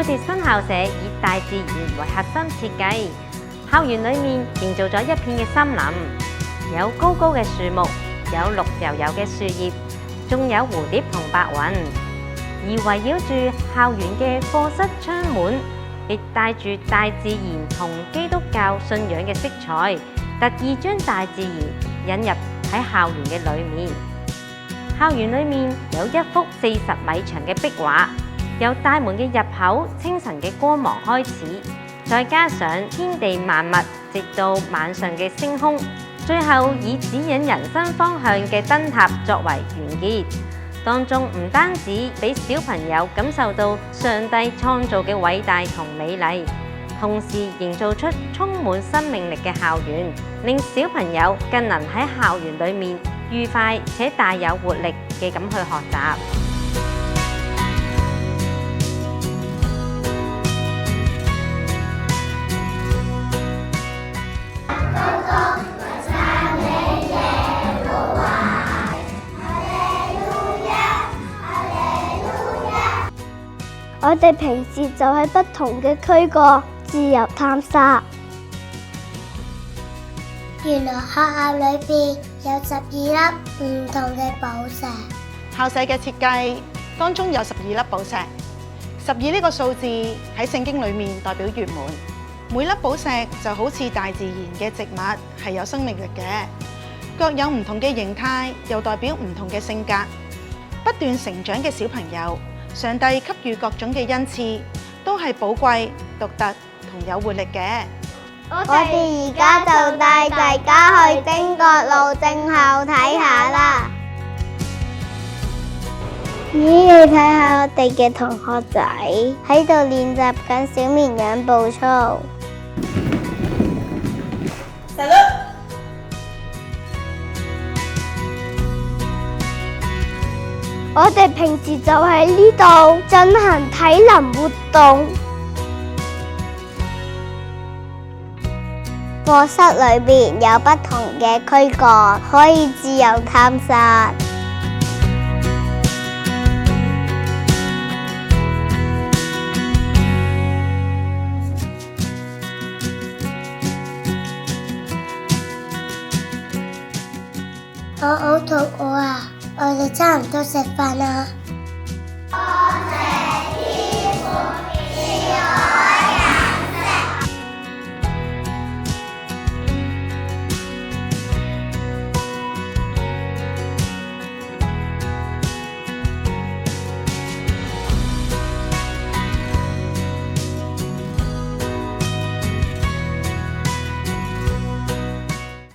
哋新校舍以大自然為核心設計，校園裏面營造咗一片嘅森林，有高高嘅樹木，有綠油油嘅樹葉，仲有蝴蝶同白雲。而圍繞住校園嘅課室窗門，亦帶住大自然同基督教信仰嘅色彩，特意將大自然引入喺校園嘅裏面。校園裏面有一幅40米長嘅壁畫，由大門嘅入口清晨嘅光芒開始，再加上天地萬物，直到晚上嘅星空，最後以指引人生方向嘅燈塔作為完結。當中唔單止俾小朋友感受到上帝創造嘅偉大同美麗，同時營造出充滿生命力嘅校園，令小朋友更能喺校園裏面愉快且大有活力嘅咁去學習。我哋平時就喺不同嘅區過自由探索。原來學校裏邊有12粒唔同嘅寶石。校舍嘅設計當中有12粒寶石，12呢個數字喺聖經裏面代表圓滿。每粒寶石就好似大自然嘅植物，係有生命力嘅，各有唔同嘅形態，又代表唔同嘅性格。不斷成長嘅小朋友，上帝給予各種嘅恩賜，都係寶貴、獨特同有活力嘅。我哋而家就帶大家去丁角路正校睇下啦。咦，你睇下我哋嘅同學仔喺度練習緊小綿羊步操。我哋平時就喺呢度進行體能活動。課室裏邊有不同嘅區角，可以自由探索。我好肚餓啊！我哋差唔多食飯啦。